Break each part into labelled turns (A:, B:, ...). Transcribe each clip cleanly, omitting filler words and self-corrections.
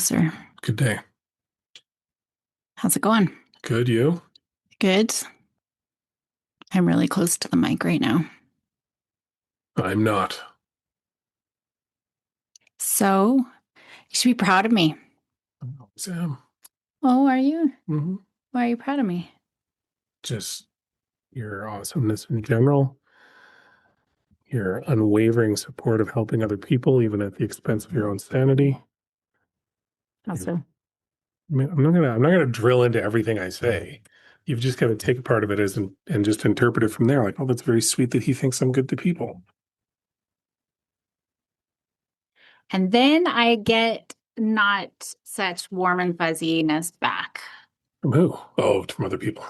A: closer.
B: Good day.
A: How's it going?
B: Good, you?
A: Good. I'm really close to the mic right now.
B: I'm not.
A: So you should be proud of me.
B: Sam.
A: Oh, are you?
B: Mm-hmm.
A: Why are you proud of me?
B: Just your awesomeness in general, your unwavering support of helping other people, even at the expense of your own sanity.
A: Also,
B: I mean, I'm not gonna drill into everything I say. You've just got to take a part of it as and just interpret it from there. Like, oh, that's very sweet that he thinks I'm good to people.
A: and then I get not such warm and fuzziness back.
B: From who? Oh, from other people.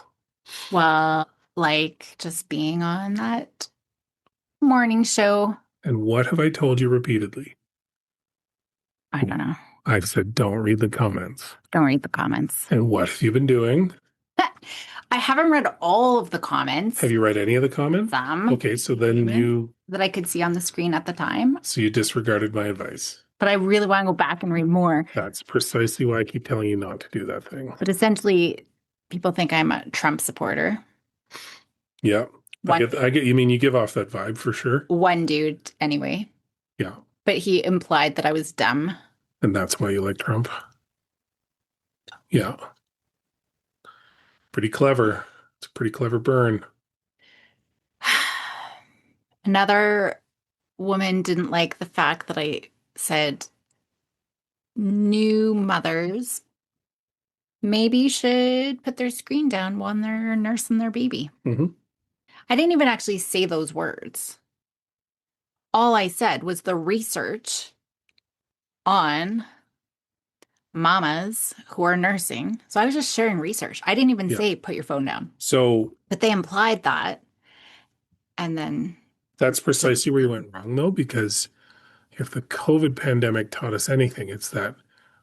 A: Well, like just being on that morning show.
B: And what have I told you repeatedly?
A: I don't know.
B: I've said, don't read the comments.
A: Don't read the comments.
B: And what have you been doing?
A: I haven't read all of the comments.
B: Have you read any of the comments?
A: Some.
B: Okay, so then
A: that I could see on the screen at the time.
B: So you disregarded my advice.
A: But I really want to go back and read more.
B: That's precisely why I keep telling you not to do that thing.
A: But essentially, people think I'm a Trump supporter.
B: Yeah. I get, you mean you give off that vibe for sure.
A: One dude, anyway.
B: Yeah.
A: But he implied that I was dumb.
B: And that's why you like Trump. Yeah. Pretty clever. It's a pretty clever burn.
A: Another woman didn't like the fact that I said new mothers maybe should put their screen down while they're nursing their baby.
B: Mm-hmm.
A: I didn't even actually say those words. All I said was the research on mamas who are nursing. So I was just sharing research. I didn't even say put your phone down.
B: So,
A: but they implied that. And then
B: that's precisely where you went wrong, though, because if the COVID pandemic taught us anything, it's that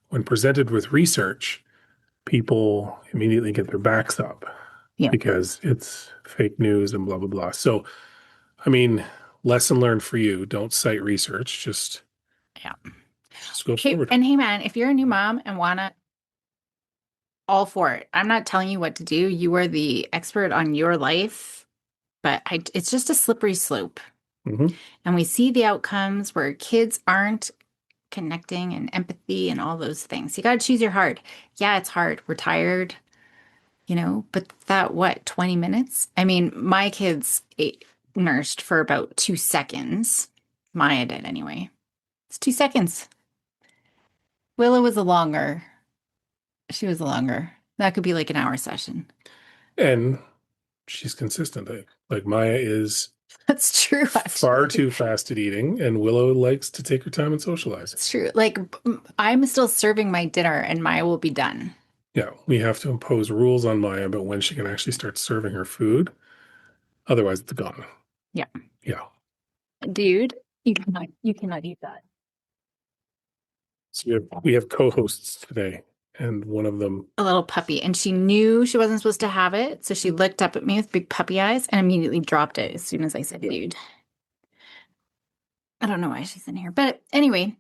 B: when presented with research, people immediately get their backs up because it's fake news and blah, blah, blah. So, I mean, lesson learned for you, don't cite research, just go forward.
A: And hey, man, if you're a new mom and wanna, all for it. I'm not telling you what to do. You are the expert on your life, but it's just a slippery slope.
B: Mm-hmm.
A: And we see the outcomes where kids aren't connecting and empathy and all those things. You got to choose your hard. Yeah, it's hard. We're tired, but that, 20 minutes? I mean, my kids nursed for about 2 seconds. Maya did anyway. It's 2 seconds. Willow was she was a longer. That could be like an hour session.
B: And she's consistent. Like Maya is
A: that's true.
B: Far too fast at eating, and Willow likes to take her time and socialize.
A: It's true. Like I'm still serving my dinner and Maya will be done.
B: Yeah, we have to impose rules on Maya about when she can actually start serving her food. Otherwise, it's gone.
A: Yeah.
B: Yeah.
A: Dude, you cannot eat that.
B: So we have co-hosts today, and one of them
A: a little puppy, and she knew she wasn't supposed to have it, so she looked up at me with big puppy eyes and immediately dropped it as soon as I said dude. I don't know why she's in here, but anyway,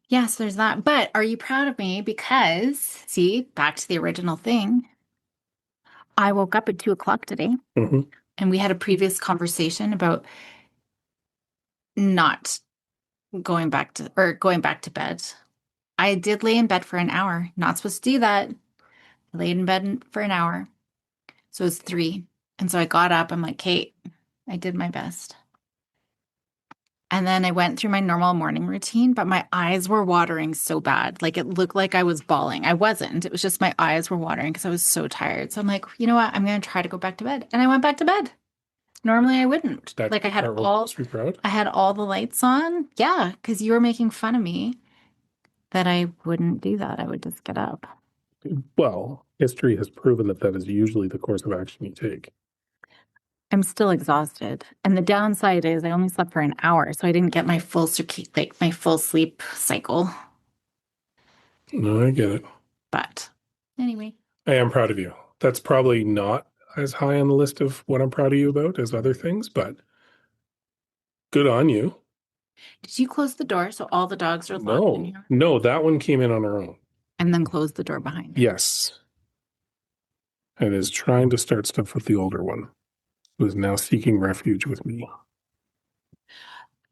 A: yes, there's that. But are you proud of me? Because see, back to the original thing, I woke up at 2:00 today, and we had a previous conversation about not going back to bed. I did lay in bed for an hour. Not supposed to do that. I laid in bed for an hour. So it was 3. And so I got up. I'm like, Kate, I did my best. And then I went through my normal morning routine, but my eyes were watering so bad. Like it looked like I was bawling. I wasn't. It was just my eyes were watering because I was so tired. So I'm like, you know what? I'm going to try to go back to bed. And I went back to bed. Normally I wouldn't. I had all the lights on. Yeah, because you were making fun of me that I wouldn't do that. I would just get up.
B: Well, history has proven that is usually the course of action you take.
A: I'm still exhausted. And the downside is I only slept for an hour, so I didn't get my full sleep cycle.
B: No, I get it.
A: But anyway.
B: I am proud of you. That's probably not as high on the list of what I'm proud of you about as other things, but good on you.
A: Did you close the door so all the dogs are locked in here?
B: No, that one came in on her own.
A: And then close the door behind her.
B: Yes. And is trying to start stuff with the older one, who is now seeking refuge with me.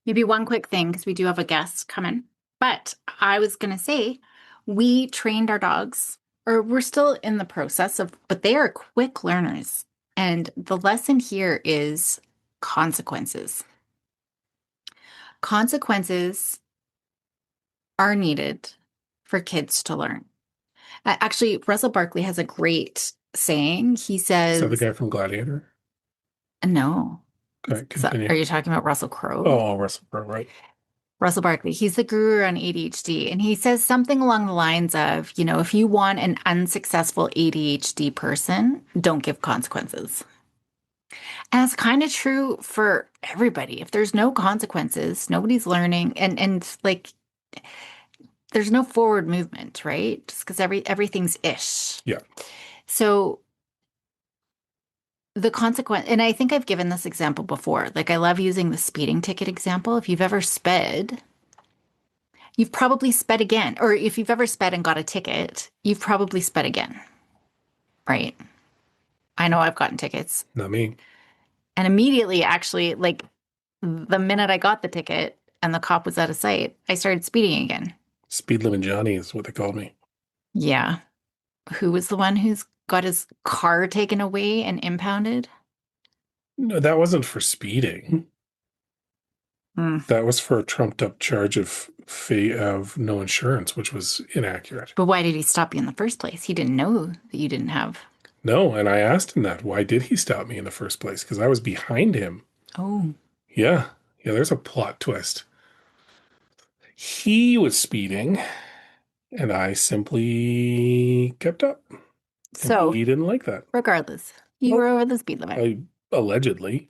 A: Maybe one quick thing, because we do have a guest coming. But I was going to say, we trained our dogs, or we're still in the process of, but they are quick learners. And the lesson here is consequences. Consequences are needed for kids to learn. Actually, Russell Barkley has a great saying. He
B: Is that the
A: says,
B: guy from Gladiator?
A: no.
B: Okay,
A: So,
B: continue.
A: are you talking about Russell Crowe?
B: Oh, Russell Crowe, right.
A: Russell Barkley, he's the guru on ADHD. And he says something along the lines of, if you want an unsuccessful ADHD person, don't give consequences. And it's kind of true for everybody. If there's no consequences, nobody's learning and like there's no forward movement, right? Just because everything's ish.
B: Yeah.
A: So the consequence, and I think I've given this example before. Like I love using the speeding ticket example. If you've ever sped, you've probably sped again. Or if you've ever sped and got a ticket, you've probably sped again, right? I know I've gotten tickets.
B: Not me.
A: And immediately, actually, like the minute I got the ticket and the cop was out of sight, I started speeding again.
B: Speed Limit Johnny is what they called me.
A: Yeah. Who was the one who's got his car taken away and impounded?
B: No, that wasn't for speeding.
A: Hmm.
B: That was for a trumped up charge of no insurance, which was inaccurate.
A: But why did he stop you in the first place? He didn't know that you didn't have.
B: No, and I asked him that. Why did he stop me in the first place? Because I was behind him.
A: Oh.
B: Yeah. Yeah, there's a plot twist. He was speeding, and I simply kept up. And
A: So,
B: he didn't like that.
A: regardless, you
B: Well,
A: were over the speed limit.
B: allegedly.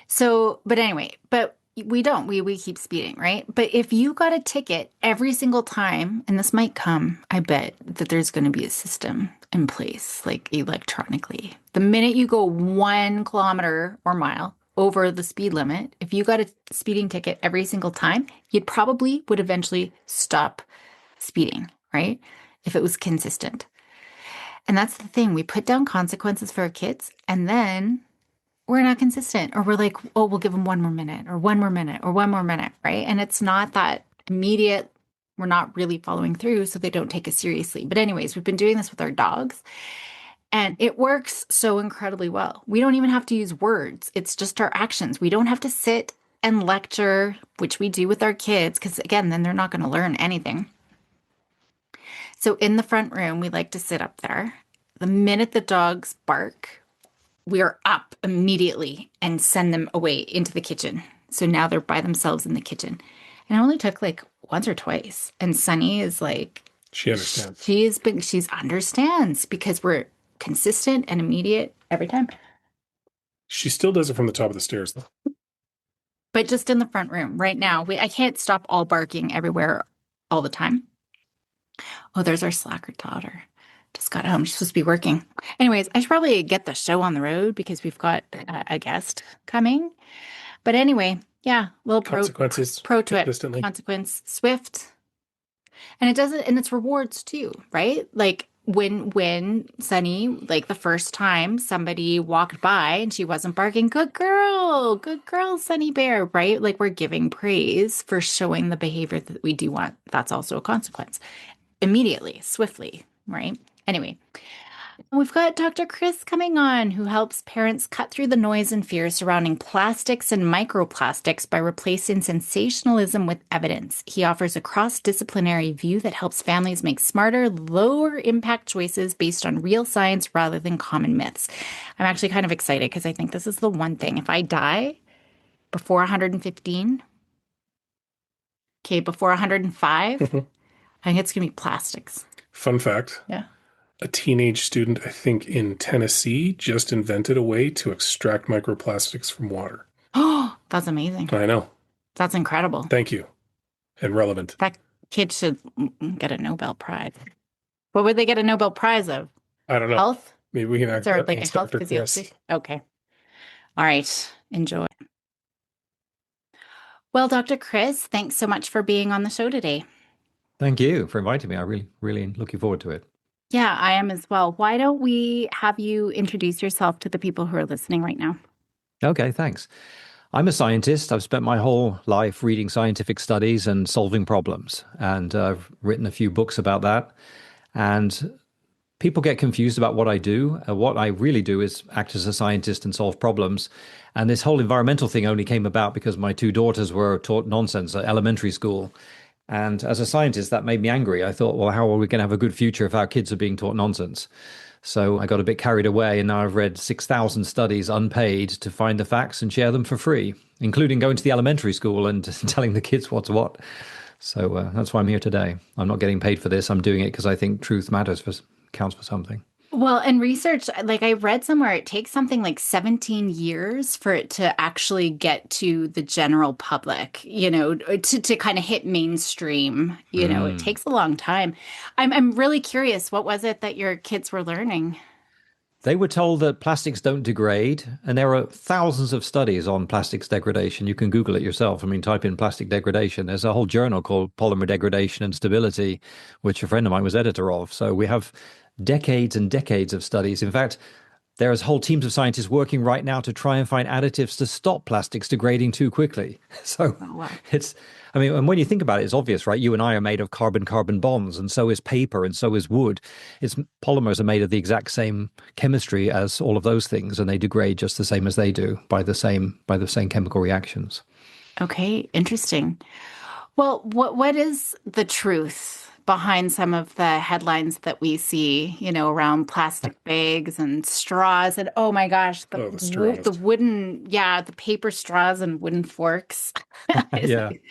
A: So, but anyway, but we don't. We keep speeding, right? But if you got a ticket every single time, and this might come, I bet that there's going to be a system in place, like electronically. The minute you go 1 kilometer or mile over the speed limit, if you got a speeding ticket every single time, you'd probably would eventually stop speeding, right? If it was consistent. And that's the thing. We put down consequences for our kids, and then we're not consistent, or we're like, oh, we'll give them 1 more minute or 1 more minute or 1 more minute, right? And it's not that immediate, we're not really following through, so they don't take us seriously. But, anyways, we've been doing this with our dogs, and it works so incredibly well. We don't even have to use words, it's just our actions. We don't have to sit and lecture, which we do with our kids, because again, then they're not going to learn anything. So, in the front room, we like to sit up there. The minute the dogs bark, we are up immediately and send them away into the kitchen. So now they're by themselves in the kitchen. And it only took like once or twice. And Sunny is like,
B: She understands.
A: she's understands because we're consistent and immediate every time.
B: She still does it from the top of the stairs, though.
A: But just in the front room right now, I can't stop all barking everywhere all the time. Oh, there's our slacker daughter. Just got home. She's supposed to be working. Anyways, I should probably get the show on the road because we've got a guest coming. But anyway, yeah, little
B: Consequences
A: pro to it.
B: consistently.
A: Consequence, swift. And it doesn't, and it's rewards too, right? Like when Sunny, like the first time somebody walked by and she wasn't barking, good girl, Sunny Bear, right? Like we're giving praise for showing the behavior that we do want. That's also a consequence. Immediately, swiftly, right? Anyway, we've got Dr. Chris coming on, who helps parents cut through the noise and fear surrounding plastics and microplastics by replacing sensationalism with evidence. He offers a cross-disciplinary view that helps families make smarter, lower impact choices based on real science rather than common myths. I'm actually kind of excited because I think this is the one thing. If I die before 115, okay, before 105, I think it's going to be plastics.
B: Fun fact.
A: Yeah.
B: A teenage student, I think in Tennessee, just invented a way to extract microplastics from water.
A: Oh, that's amazing.
B: I know.
A: That's incredible.
B: Thank you. And relevant.
A: That kid should get a Nobel Prize. What would they get a Nobel Prize of?
B: I don't know.
A: Health?
B: Maybe we can ask
A: Or
B: that
A: like a
B: against
A: health
B: Dr. Chris.
A: physiology? Okay. All right. Enjoy. Well, Dr. Chris, thanks so much for being on the show today.
C: Thank you for inviting me. I really looking forward to it.
A: Yeah, I am as well. Why don't we have you introduce yourself to the people who are listening right now?
C: Okay, thanks. I'm a scientist. I've spent my whole life reading scientific studies and solving problems, and I've written a few books about that. And people get confused about what I do. What I really do is act as a scientist and solve problems. And this whole environmental thing only came about because my two daughters were taught nonsense at elementary school. And as a scientist, that made me angry. I thought, well, how are we going to have a good future if our kids are being taught nonsense? So I got a bit carried away, and now I've read 6,000 studies unpaid to find the facts and share them for free, including going to the elementary school and telling the kids what's what. So that's why I'm here today. I'm not getting paid for this. I'm doing it because I think truth matters counts for something.
A: Well, and research, like I read somewhere, it takes something like 17 years for it to actually get to the general public, to kind of hit mainstream. It
C: Mm.
A: takes a long time. I'm really curious, what was it that your kids were learning?
C: They were told that plastics don't degrade, and there are thousands of studies on plastics degradation. You can Google it yourself. I mean, type in plastic degradation. There's a whole journal called Polymer Degradation and Stability, which a friend of mine was editor of. So we have decades and decades of studies. In fact, there's whole teams of scientists working right now to try and find additives to stop plastics degrading too quickly. So
A: Oh, wow.
C: I mean, and when you think about it, it's obvious, right? You and I are made of carbon-carbon bonds, and so is paper, and so is wood. It's polymers are made of the exact same chemistry as all of those things, and they degrade just the same as they do by the same chemical reactions.
A: Okay, interesting. Well, what is the truth behind some of the headlines that we see, around plastic bags and straws and oh my gosh,
B: Oh, the straws.
A: the wooden, yeah, the paper straws and wooden forks. It's
C: Yeah.
A: like,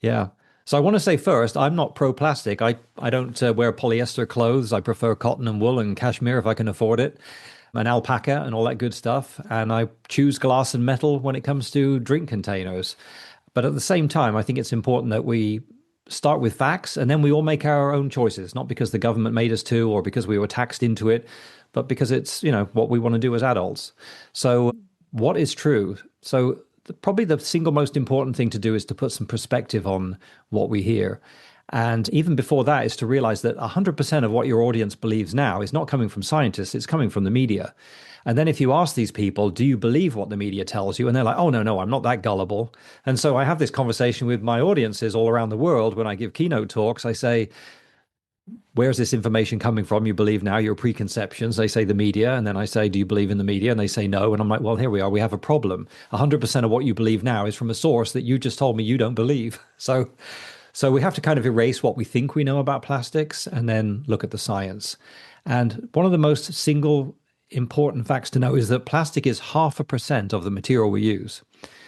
C: Yeah. So I want to say first, I'm not pro plastic. I don't wear polyester clothes. I prefer cotton and wool and cashmere if I can afford it, and alpaca and all that good stuff. And I choose glass and metal when it comes to drink containers. But at the same time, I think it's important that we start with facts and then we all make our own choices, not because the government made us to or because we were taxed into it, but because it's, what we want to do as adults. So what is true? So probably the single most important thing to do is to put some perspective on what we hear. And even before that is to realize that 100% of what your audience believes now is not coming from scientists, it's coming from the media. And then if you ask these people, do you believe what the media tells you? And they're like, oh, no, no, I'm not that gullible. And so I have this conversation with my audiences all around the world. When I give keynote talks, I say, where's this information coming from? You believe now your preconceptions. They say the media. And then I say, do you believe in the media? And they say no. And I'm like, well, here we are. We have a problem. 100% of what you believe now is from a source that you just told me you don't believe. So we have to kind of erase what we think we know about plastics and then look at the science. And one of the most single important facts to know is that plastic is 0.5% of the material we use.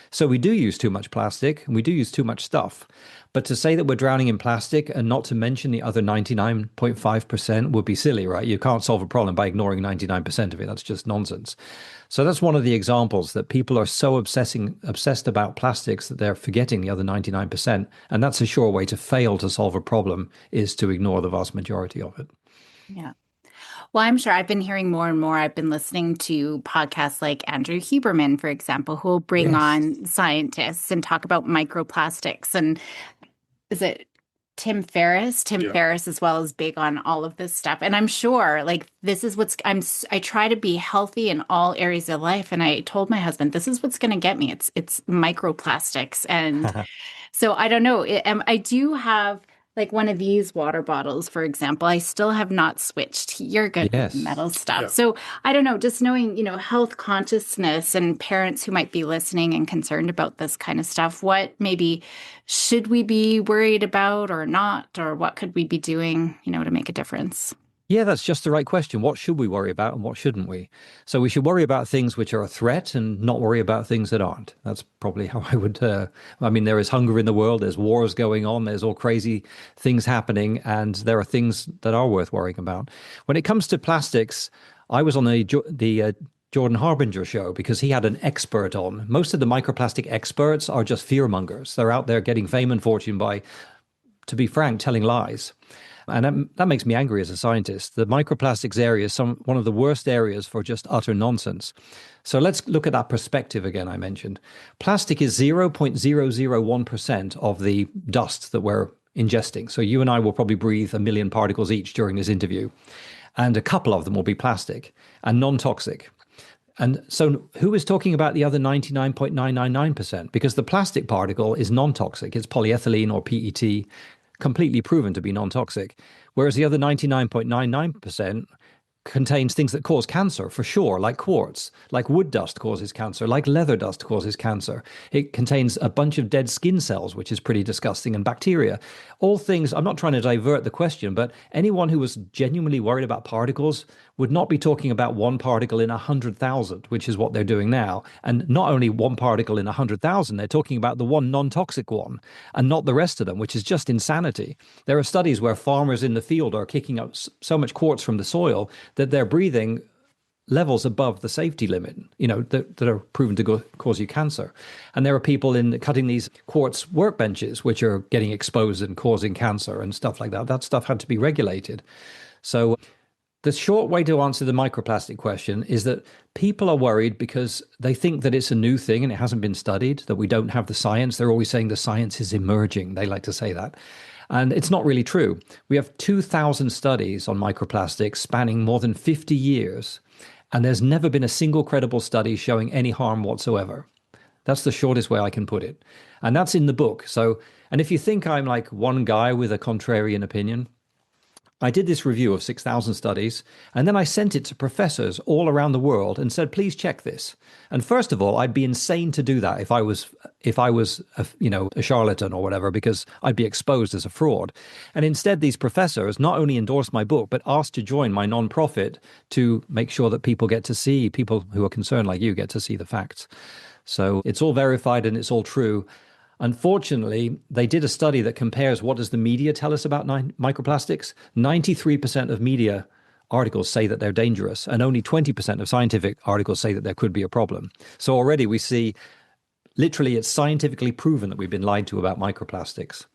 C: So we do use too much plastic and we do use too much stuff. But to say that we're drowning in plastic and not to mention the other 99.5% would be silly, right? You can't solve a problem by ignoring 99% of it. That's just nonsense. So that's one of the examples that people are so obsessed about plastics that they're forgetting the other 99%. And that's a sure way to fail to solve a problem is to ignore the vast majority of it.
A: yeah. Well, I'm sure I've been hearing more and more. I've been listening to podcasts like Andrew Huberman, for example, who will bring
C: Yes.
A: on scientists and talk about microplastics. And is it Tim Ferriss? Tim
B: Yeah.
A: Ferriss as well is big on all of this stuff. And I'm sure like this is I try to be healthy in all areas of life. And I told my husband, this is what's going to get me. It's microplastics. And so I don't know. I do have like one of these water bottles, for example. I still have not switched. You're good with
C: Yes.
A: metal stuff.
B: Yeah.
A: So I don't know, just knowing, health consciousness and parents who might be listening and concerned about this kind of stuff, what maybe should we be worried about or not? Or what could we be doing, to make a difference?
C: Yeah, that's just the right question. What should we worry about and what shouldn't we? So we should worry about things which are a threat and not worry about things that aren't. That's probably how I would. I mean, there is hunger in the world, there's wars going on, there's all crazy things happening, and there are things that are worth worrying about. When it comes to plastics, I was on the Jordan Harbinger show because he had an expert on. Most of the microplastic experts are just fear mongers. They're out there getting fame and fortune by, to be frank, telling lies. And that makes me angry as a scientist. The microplastics area is one of the worst areas for just utter nonsense. So let's look at that perspective again I mentioned. Plastic is 0.001% of the dust that we're ingesting. So you and I will probably breathe 1 million particles each during this interview, and a couple of them will be plastic and non-toxic. And so who is talking about the other 99.999%? Because the plastic particle is non-toxic. It's polyethylene or PET, completely proven to be non-toxic. Whereas the other 99.99% contains things that cause cancer for sure, like quartz, like wood dust causes cancer, like leather dust causes cancer. It contains a bunch of dead skin cells, which is pretty disgusting, and bacteria. All things, I'm not trying to divert the question, but anyone who was genuinely worried about particles would not be talking about one particle in 100,000, which is what they're doing now. And not only one particle in 100,000, they're talking about the one non-toxic one and not the rest of them, which is just insanity. There are studies where farmers in the field are kicking up so much quartz from the soil that they're breathing levels above the safety limit, that are proven to cause you cancer. And there are people in cutting these quartz workbenches, which are getting exposed and causing cancer and stuff like that. That stuff had to be regulated. So the short way to answer the microplastic question is that people are worried because they think that it's a new thing and it hasn't been studied, that we don't have the science. They're always saying the science is emerging. They like to say that. And it's not really true. We have 2,000 studies on microplastics spanning more than 50 years, and there's never been a single credible study showing any harm whatsoever. That's the shortest way I can put it. And that's in the book. And if you think I'm like one guy with a contrarian opinion, I did this review of 6,000 studies, and then I sent it to professors all around the world and said, please check this. And first of all, I'd be insane to do that if I was a charlatan or whatever, because I'd be exposed as a fraud. And instead, these professors not only endorsed my book, but asked to join my nonprofit to make sure that people who are concerned like you get to see the facts. So it's all verified and it's all true. Unfortunately, they did a study that compares what does the media tell us about microplastics. 93% of media articles say that they're dangerous, and only 20% of scientific articles say that there could be a problem. So already we see, literally, it's scientifically proven that we've been lied to about microplastics.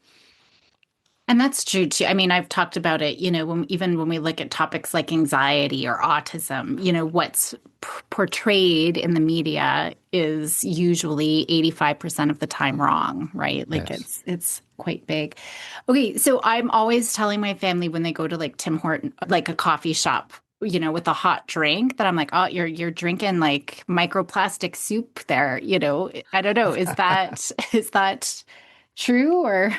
A: And that's true too. I mean, I've talked about it, even when we look at topics like anxiety or autism, what's portrayed in the media is usually 85% of the time wrong, right? Like yes. It's quite big. Okay, so I'm always telling my family when they go to like Tim Horton, like a coffee shop, with a hot drink, that I'm like, oh, you're drinking like microplastic soup there, I don't know. Is that true or?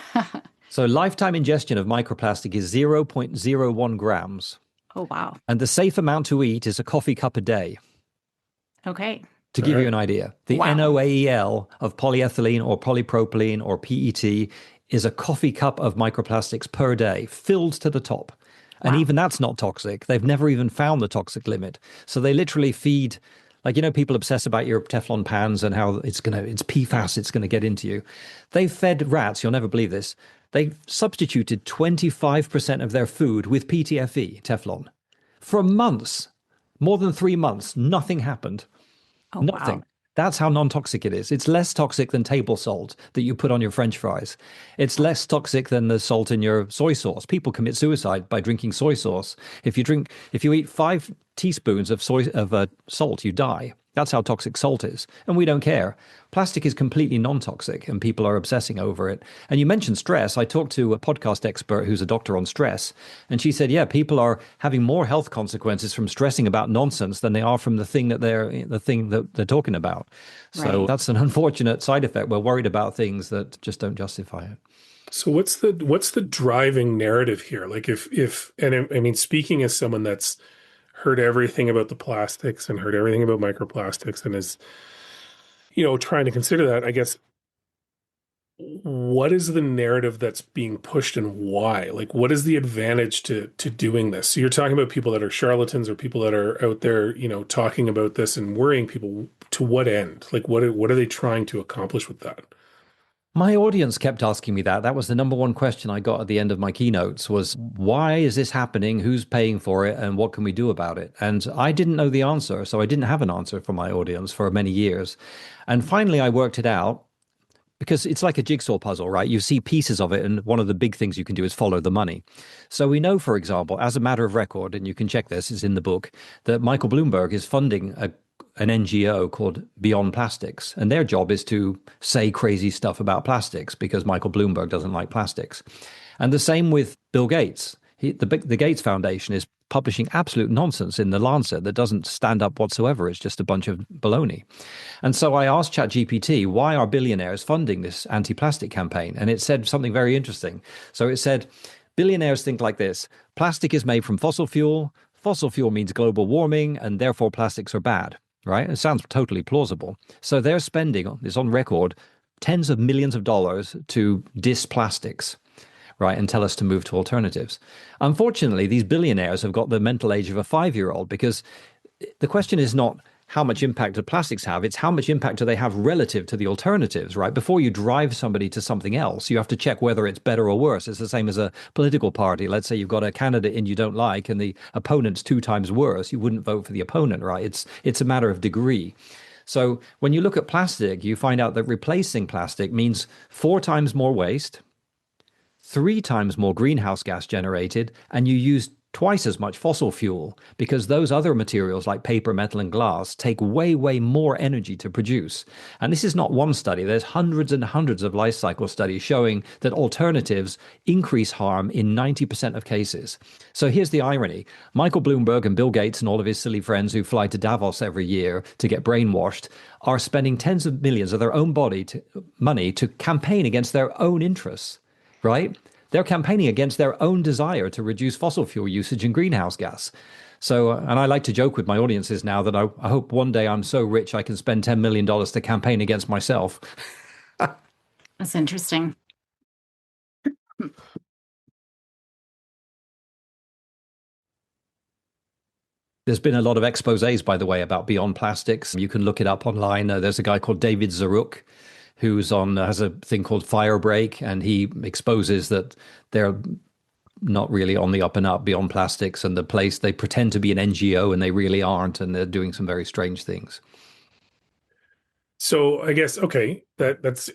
C: So lifetime ingestion of microplastic is 0.01 grams.
A: Oh, wow.
C: And the safe amount to eat is a coffee cup a day.
A: Okay.
C: To give you an idea, the NOAEL of polyethylene or polypropylene or PET is a coffee cup of microplastics per day, filled to the top. And even that's not toxic. They've never even found the toxic limit. So they literally feed, people obsess about your Teflon pans and how it's PFAS, it's going to get into you. They've fed rats, you'll never believe this, they substituted 25% of their food with PTFE, Teflon, for months, more than 3 months. Nothing happened.
A: Oh,
C: Nothing.
A: Wow.
C: That's how non-toxic it is. It's less toxic than table salt that you put on your French fries. It's less toxic than the salt in your soy sauce. People commit suicide by drinking soy sauce. If you eat 5 teaspoons of salt, you die. That's how toxic salt is. And we don't care. Plastic is completely non-toxic and people are obsessing over it. And you mentioned stress. I talked to a podcast expert who's a doctor on stress. And she said, yeah, people are having more health consequences from stressing about nonsense than they are from the thing that they're talking about. So that's an unfortunate side effect. We're worried about things that just don't justify it.
B: So what's the driving narrative here? Like speaking as someone that's heard everything about the plastics and heard everything about microplastics and is, trying to consider that, I guess, what is the narrative that's being pushed and why? Like, what is the advantage to doing this? So you're talking about people that are charlatans or people that are out there, talking about this and worrying people. To what end? Like, what are they trying to accomplish with that?
C: My audience kept asking me that. That was the number one question I got at the end of my keynotes was, why is this happening? Who's paying for it? And what can we do about it? And I didn't know the answer. So I didn't have an answer for my audience for many years. And finally, I worked it out because it's like a jigsaw puzzle, right? You see pieces of it. And one of the big things you can do is follow the money. So we know, for example, as a matter of record, and you can check this, it's in the book, that Michael Bloomberg is funding an NGO called Beyond Plastics. And their job is to say crazy stuff about plastics because Michael Bloomberg doesn't like plastics. And the same with Bill Gates. The Gates Foundation is publishing absolute nonsense in the Lancet that doesn't stand up whatsoever. It's just a bunch of baloney. And so I asked ChatGPT, why are billionaires funding this anti-plastic campaign? And it said something very interesting. So it said, billionaires think like this: plastic is made from fossil fuel. Fossil fuel means global warming, and therefore plastics are bad, right? It sounds totally plausible. So they're spending, it's on record, tens of millions of dollars to diss plastics, right, and tell us to move to alternatives. Unfortunately, these billionaires have got the mental age of a 5-year-old, because the question is not how much impact do plastics have, it's how much impact do they have relative to the alternatives, right? Before you drive somebody to something else, you have to check whether it's better or worse. It's the same as a political party. Let's say you've got a candidate in you don't like and the opponent's 2 times worse, you wouldn't vote for the opponent, right? It's a matter of degree. So when you look at plastic, you find out that replacing plastic means 4 times more waste, 3 times more greenhouse gas generated, and you use twice as much fossil fuel, because those other materials like paper, metal, and glass take way, way more energy to produce. And this is not one study. There's hundreds and hundreds of life cycle studies showing that alternatives increase harm in 90% of cases. So here's the irony. Michael Bloomberg and Bill Gates and all of his silly friends who fly to Davos every year to get brainwashed are spending tens of millions of their own money to campaign against their own interests, right? They're campaigning against their own desire to reduce fossil fuel usage and greenhouse gas. So, and I like to joke with my audiences now that I hope one day I'm so rich I can spend $10 million to campaign against myself.
A: That's interesting.
C: There's been a lot of exposés, by the way, about Beyond Plastics. You can look it up online. There's a guy called David Zaruk who's has a thing called Firebreak, and he exposes that they're not really on the up and up Beyond Plastics, and they pretend to be an NGO and they really aren't, and they're doing some very strange things.
B: So I guess, okay, that's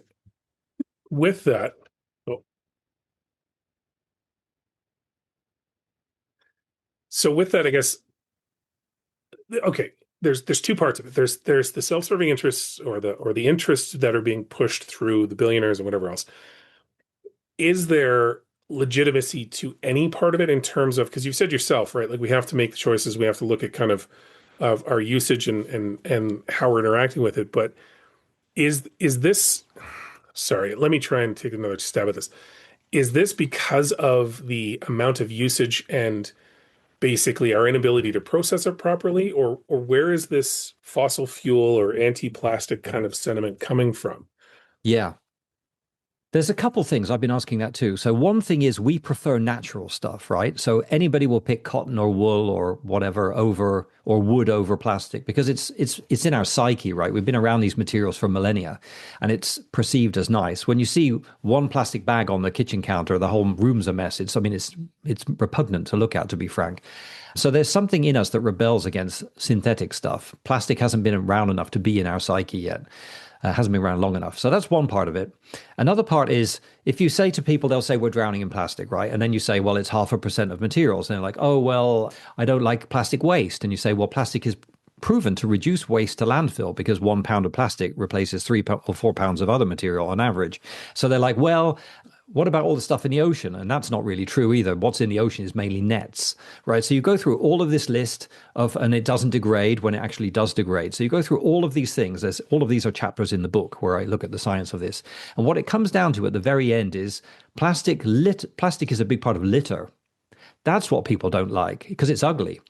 B: with that. Oh. So with that, I guess, okay, there's 2 parts of it. There's the self-serving interests or the interests that are being pushed through the billionaires and whatever else. Is there legitimacy to any part of it in terms of, because you've said yourself, right? Like, we have to make the choices, we have to look at kind of our usage and how we're interacting with it. But is this, sorry, let me try and take another stab at this. Is this because of the amount of usage and basically our inability to process it properly, or where is this fossil fuel or anti-plastic kind of sentiment coming from?
C: Yeah. There's a couple things I've been asking that too. So one thing is we prefer natural stuff, right? So anybody will pick cotton or wool or whatever over, or wood over plastic, because it's in our psyche, right? We've been around these materials for millennia and it's perceived as nice. When you see one plastic bag on the kitchen counter, the whole room's a mess. It's repugnant to look at, to be frank. So there's something in us that rebels against synthetic stuff. Plastic hasn't been around enough to be in our psyche yet. Hasn't been around long enough. So that's one part of it. Another part is, if you say to people, they'll say we're drowning in plastic, right? And then you say, well, it's 0.5% of materials. And they're like, oh, well, I don't like plastic waste. And you say, well, plastic is proven to reduce waste to landfill because 1 pound of plastic replaces 3 or 4 pounds of other material on average. So they're like, well, what about all the stuff in the ocean? And that's not really true either. What's in the ocean is mainly nets, right? So you go through all of this list and it doesn't degrade when it actually does degrade. So you go through all of these things. All of these are chapters in the book where I look at the science of this. And what it comes down to at the very end is plastic is a big part of litter. That's what people don't like, because it's ugly.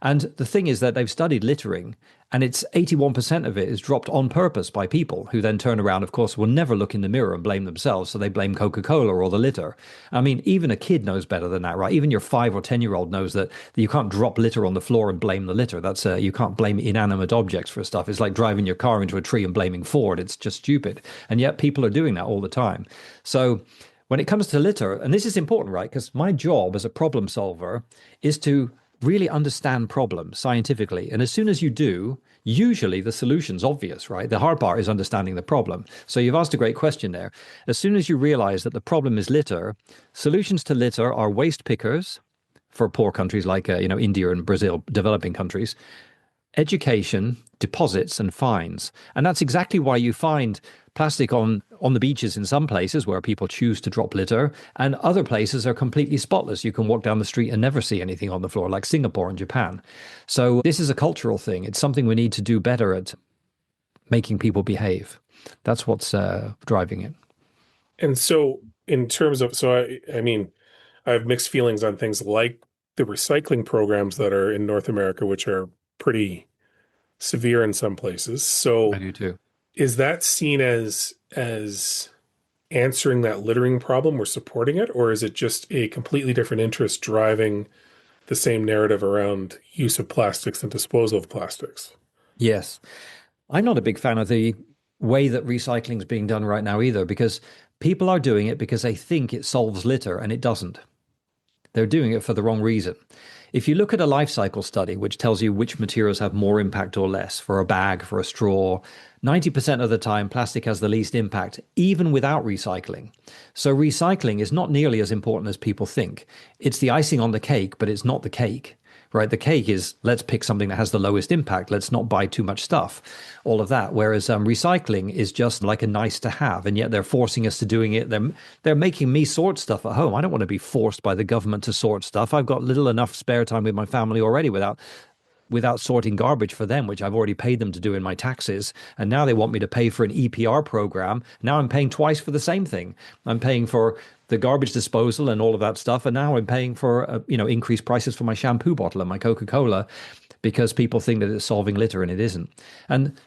C: And the thing is that they've studied littering, and it's 81% of it is dropped on purpose by people who then turn around, of course, will never look in the mirror and blame themselves. So they blame Coca-Cola or the litter. I mean, even a kid knows better than that, right? Even your 5 or 10-year-old knows that you can't drop litter on the floor and blame the litter. You can't blame inanimate objects for stuff. It's like driving your car into a tree and blaming Ford. It's just stupid. And yet people are doing that all the time. So when it comes to litter, and this is important, right? Because my job as a problem solver is to really understand problems scientifically. And as soon as you do, usually the solution's obvious, right? The hard part is understanding the problem. So you've asked a great question there. As soon as you realize that the problem is litter, solutions to litter are waste pickers for poor countries like India and Brazil, developing countries, education, deposits, and fines. And that's exactly why you find plastic on the beaches in some places where people choose to drop litter, and other places are completely spotless. You can walk down the street and never see anything on the floor, like Singapore and Japan. So this is a cultural thing. It's something we need to do better at making people behave. That's what's driving it.
B: And so, in terms of, I mean, I have mixed feelings on things like the recycling programs that are in North America, which are pretty severe in some places.
C: I
B: So,
C: do too.
B: is that seen as answering that littering problem or supporting it, or is it just a completely different interest driving the same narrative around use of plastics and disposal of plastics?
C: Yes. I'm not a big fan of the way that recycling is being done right now either, because people are doing it because they think it solves litter, and it doesn't. They're doing it for the wrong reason. If you look at a life cycle study, which tells you which materials have more impact or less for a bag, for a straw, 90% of the time, plastic has the least impact, even without recycling. So recycling is not nearly as important as people think. It's the icing on the cake, but it's not the cake. Right? The cake is, let's pick something that has the lowest impact. Let's not buy too much stuff, all of that. Whereas recycling is just like a nice to have, and yet they're forcing us to doing it. They're making me sort stuff at home. I don't want to be forced by the government to sort stuff. I've got little enough spare time with my family already without sorting garbage for them, which I've already paid them to do in my taxes. And now they want me to pay for an EPR program. Now I'm paying twice for the same thing. I'm paying for the garbage disposal and all of that stuff. And now I'm paying for, increased prices for my shampoo bottle and my Coca-Cola, because people think that it's solving litter, and it isn't. And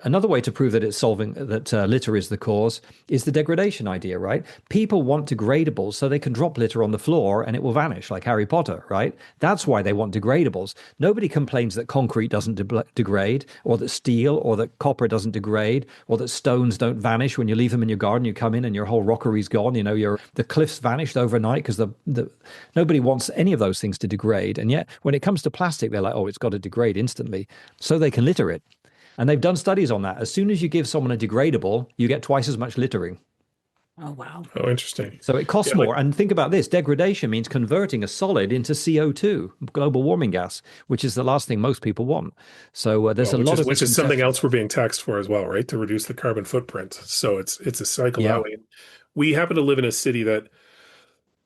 C: another way to prove that it's solving that litter is the cause is the degradation idea, right? People want degradables so they can drop litter on the floor and it will vanish, like Harry Potter, right? That's why they want degradables. Nobody complains that concrete doesn't degrade, or that steel or that copper doesn't degrade, or that stones don't vanish when you leave them in your garden. You come in and your whole rockery's gone. The cliffs vanished overnight because nobody wants any of those things to degrade. And yet, when it comes to plastic, they're like, oh, it's got to degrade instantly, so they can litter it. And they've done studies on that. As soon as you give someone a degradable, you get twice as much littering.
A: Oh, wow.
B: Oh, interesting.
C: So it costs more. And think about this. Degradation means converting a solid into CO2, global warming gas, which is the last thing most people want. So there's
B: which is something else we're being taxed for as well, right? To reduce the carbon footprint. So it's a cycle that way. We happen to live in a city that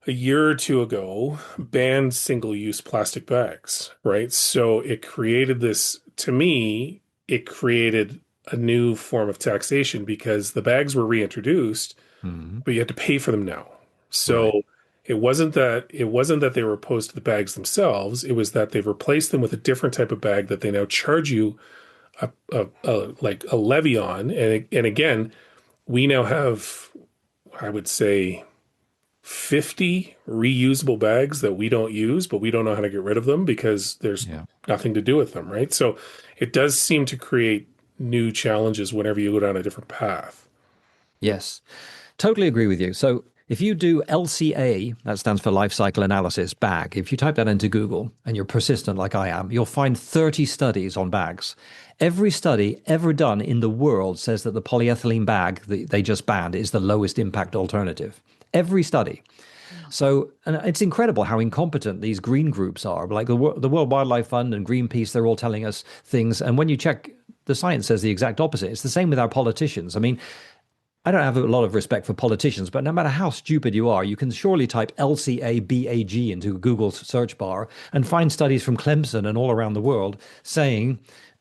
B: a year or two ago banned single-use plastic bags, right? So it created this, to me, it created a new form of taxation because the bags were reintroduced, but you had to pay for them now. So
C: Right.
B: it wasn't that they were opposed to the bags themselves. It was that they've replaced them with a different type of bag that they now charge you like a levy on. And again, we now have, I would say, 50 reusable bags that we don't use, but we don't know how to get rid of them because there's nothing to do with them, right? So it does seem to create new challenges whenever you go down a different path.
C: Yes, totally agree with you. So if you do LCA, that stands for life cycle analysis, bag, if you type that into Google and you're persistent like I am, you'll find 30 studies on bags. Every study ever done in the world says that the polyethylene bag that they just banned is the lowest impact alternative. Every study. So, and it's incredible how incompetent these green groups are. Like the World Wildlife Fund and Greenpeace, they're all telling us things. And when you check, the science says the exact opposite. It's the same with our politicians. I mean, I don't have a lot of respect for politicians, but no matter how stupid you are, you can surely type LCA-BAG into Google's search bar and find studies from Clemson and all around the world saying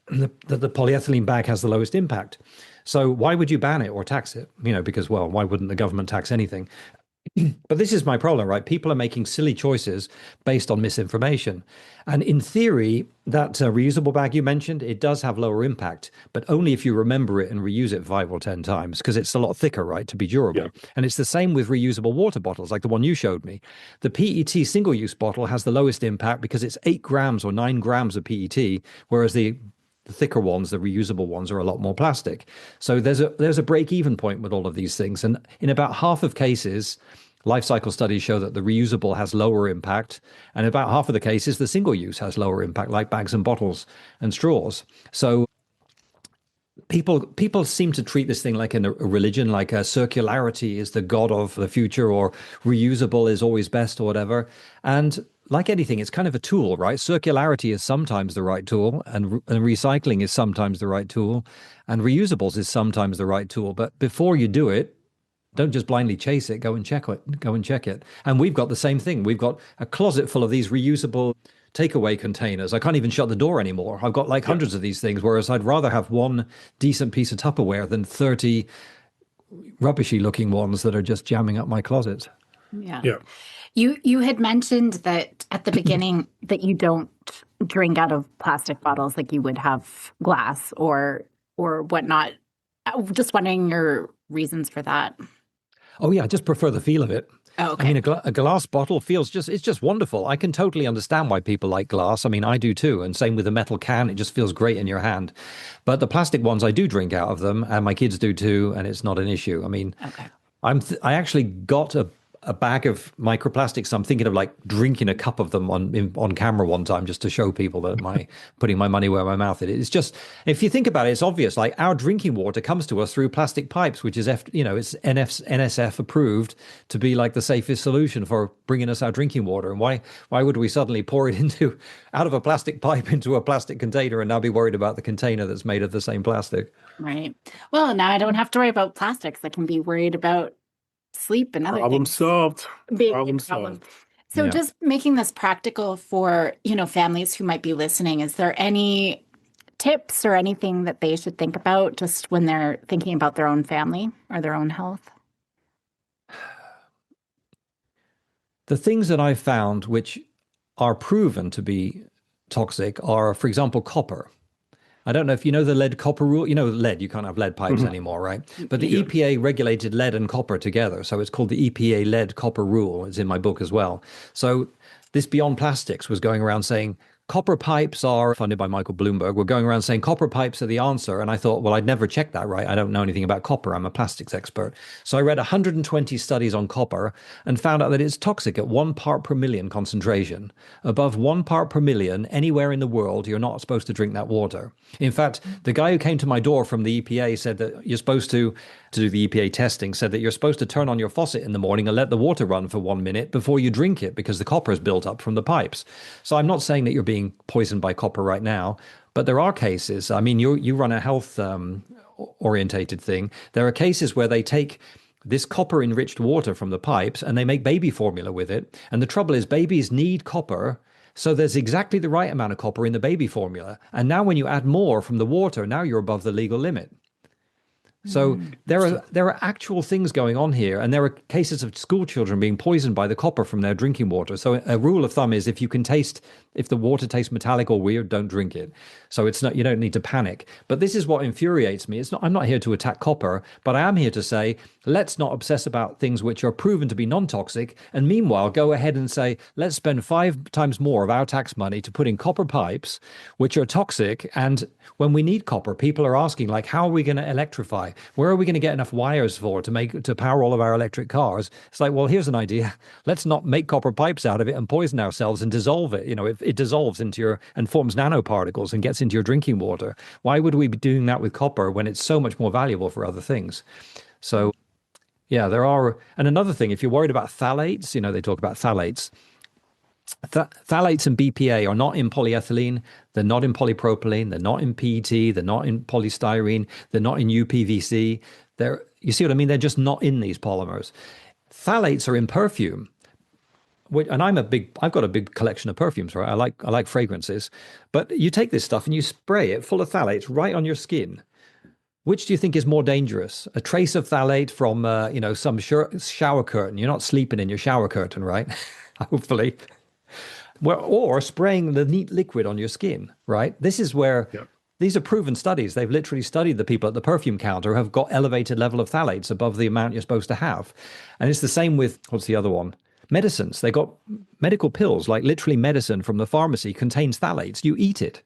C: that the polyethylene bag has the lowest impact. So why would you ban it or tax it? Because, well, why wouldn't the government tax anything? But this is my problem, right? People are making silly choices based on misinformation. And in theory, that reusable bag you mentioned, it does have lower impact, but only if you remember it and reuse it 5 or 10 times, because it's a lot thicker, right, to be durable. Yeah. And it's the same with reusable water bottles, like the one you showed me. The PET single-use bottle has the lowest impact because it's 8 grams or 9 grams of PET, whereas the thicker ones, the reusable ones, are a lot more plastic. So there's a break-even point with all of these things. And in about half of cases, life cycle studies show that the reusable has lower impact. And about half of the cases, the single-use has lower impact, like bags and bottles and straws. So people seem to treat this thing like a religion, like circularity is the god of the future, or reusable is always best, or whatever. And like anything, it's kind of a tool, right? Circularity is sometimes the right tool, and recycling is sometimes the right tool, and reusables is sometimes the right tool. But before you do it, don't just blindly chase it. Go and check it. Go and check it. And we've got the same thing. We've got a closet full of these reusable takeaway containers. I can't even shut the door anymore. I've got like
B: Yeah.
C: hundreds of these things, whereas I'd rather have one decent piece of Tupperware than 30 rubbishy looking ones that are just jamming up my closet.
A: Yeah.
B: Yeah.
A: You had mentioned that at the beginning that you don't drink out of plastic bottles like you would have glass or whatnot. Just wondering your reasons for that.
C: Oh yeah, I just prefer the feel of it.
A: Oh,
C: I mean,
A: okay.
C: a glass bottle feels it's just wonderful. I can totally understand why people like glass. I mean, I do too. And same with a metal can. It just feels great in your hand. But the plastic ones, I do drink out of them, and my kids do too, and it's not an issue. I mean,
A: Okay.
C: I actually got a bag of microplastics. I'm thinking of like drinking a cup of them on camera one time just to show people that my putting my money where my mouth is. It's just, if you think about it, it's obvious. Like our drinking water comes to us through plastic pipes, which is it's NSF approved to be like the safest solution for bringing us our drinking water. And why would we suddenly pour it into out of a plastic pipe into a plastic container and now be worried about the container that's made of the same plastic?
A: Right. Well, now I don't have to worry about plastics. I can be worried about sleep and other
B: Problem
A: things
B: solved.
A: being a
B: Problem
A: problem.
B: solved.
A: So
C: Yeah.
A: just making this practical for, families who might be listening, is there any tips or anything that they should think about just when they're thinking about their own family or their own health?
C: The things that I've found which are proven to be toxic are, for example, copper. I don't know if you know the lead copper rule. You know, lead, you can't have lead pipes
B: Mhm.
C: anymore, right? But the
A: Yeah.
C: EPA regulated lead and copper together. So it's called the EPA lead copper rule. It's in my book as well. So this Beyond Plastics was going around saying copper pipes are funded by Michael Bloomberg. We're going around saying copper pipes are the answer. And I thought, well, I'd never checked that, right? I don't know anything about copper. I'm a plastics expert. So I read 120 studies on copper and found out that it's toxic at 1 part per million concentration. Above 1 part per million, anywhere in the world, you're not supposed to drink that water. In fact, the guy who came to my door from the EPA said that you're supposed to do the EPA testing, said that you're supposed to turn on your faucet in the morning and let the water run for 1 minute before you drink it because the copper is built up from the pipes. So I'm not saying that you're being poisoned by copper right now, but there are cases. I mean, you run a health orientated thing. There are cases where they take this copper enriched water from the pipes and they make baby formula with it. And the trouble is, babies need copper. So there's exactly the right amount of copper in the baby formula. And now when you add more from the water, now you're above the legal limit. So there are actual things going on here, and there are cases of school children being poisoned by the copper from their drinking water. So a rule of thumb is if the water tastes metallic or weird, don't drink it. So it's not, you don't need to panic. But this is what infuriates me. I'm not here to attack copper, but I am here to say, let's not obsess about things which are proven to be non-toxic. And meanwhile, go ahead and say, let's spend 5 times more of our tax money to put in copper pipes, which are toxic. And when we need copper, people are asking, like, how are we going to electrify? Where are we going to get enough wires to power all of our electric cars? It's like, well, here's an idea. Let's not make copper pipes out of it and poison ourselves and dissolve it. It dissolves and forms nanoparticles and gets into your drinking water. Why would we be doing that with copper when it's so much more valuable for other things? So yeah, there are. And another thing, if you're worried about phthalates, they talk about phthalates. Phthalates and BPA are not in polyethylene, they're not in polypropylene, they're not in PET, they're not in polystyrene, they're not in UPVC. You see what I mean? They're just not in these polymers. Phthalates are in perfume. And I've got a big collection of perfumes, right? I like fragrances. But you take this stuff and you spray it full of phthalates right on your skin. Which do you think is more dangerous? A trace of phthalate from, some shower curtain. You're not sleeping in your shower curtain, right? Hopefully. Or spraying the neat liquid on your skin, right? This is where these are proven studies. They've literally studied the people at the perfume counter who have got elevated level of phthalates above the amount you're supposed to have. And it's the same with, what's the other one? Medicines. They got medical pills, like literally medicine from the pharmacy contains phthalates. You eat it,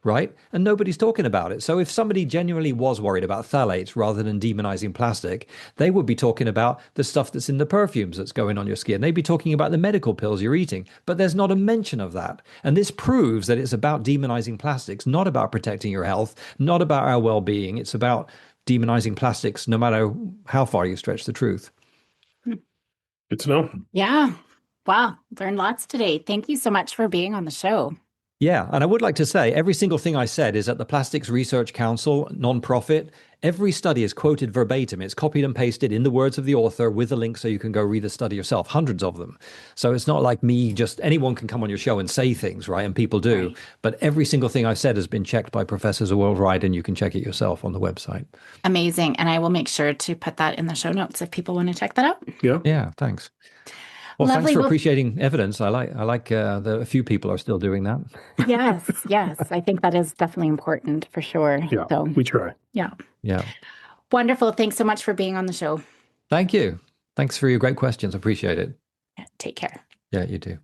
C: right? And nobody's talking about it. So if somebody genuinely was worried about phthalates rather than demonizing plastic, they would be talking about the stuff that's in the perfumes that's going on your skin. They'd be talking about the medical pills you're eating, but there's not a mention of that. And this proves that it's about demonizing plastics, not about protecting your health, not about our well-being. It's about demonizing plastics, no matter how far you stretch the truth.
B: Good to know.
A: Yeah. Wow, learned lots today. Thank you so much for being on the show.
C: Yeah, and I would like to say every single thing I said is at the Plastics Research Council, non-profit. Every study is quoted verbatim. It's copied and pasted in the words of the author with a link so you can go read the study yourself, hundreds of them. So it's not like me, just anyone can come on your show and say things, right? And people do.
A: Right.
C: But every single thing I've said has been checked by professors worldwide, and you can check it yourself on the website.
A: Amazing. And I will make sure to put that in the show notes if people want to check that out.
B: Yeah.
C: Yeah, thanks. Well,
A: Lovely.
C: thanks for
A: Well,
C: appreciating evidence. I like a few people are still doing that.
A: yes, yes. I think that is definitely important for sure.
B: Yeah.
A: So,
B: We try.
A: yeah.
C: Yeah.
A: Wonderful. Thanks so much for being on the show.
C: Thank you. Thanks for your great questions. Appreciate it.
A: Yeah, take care.
C: Yeah, you too.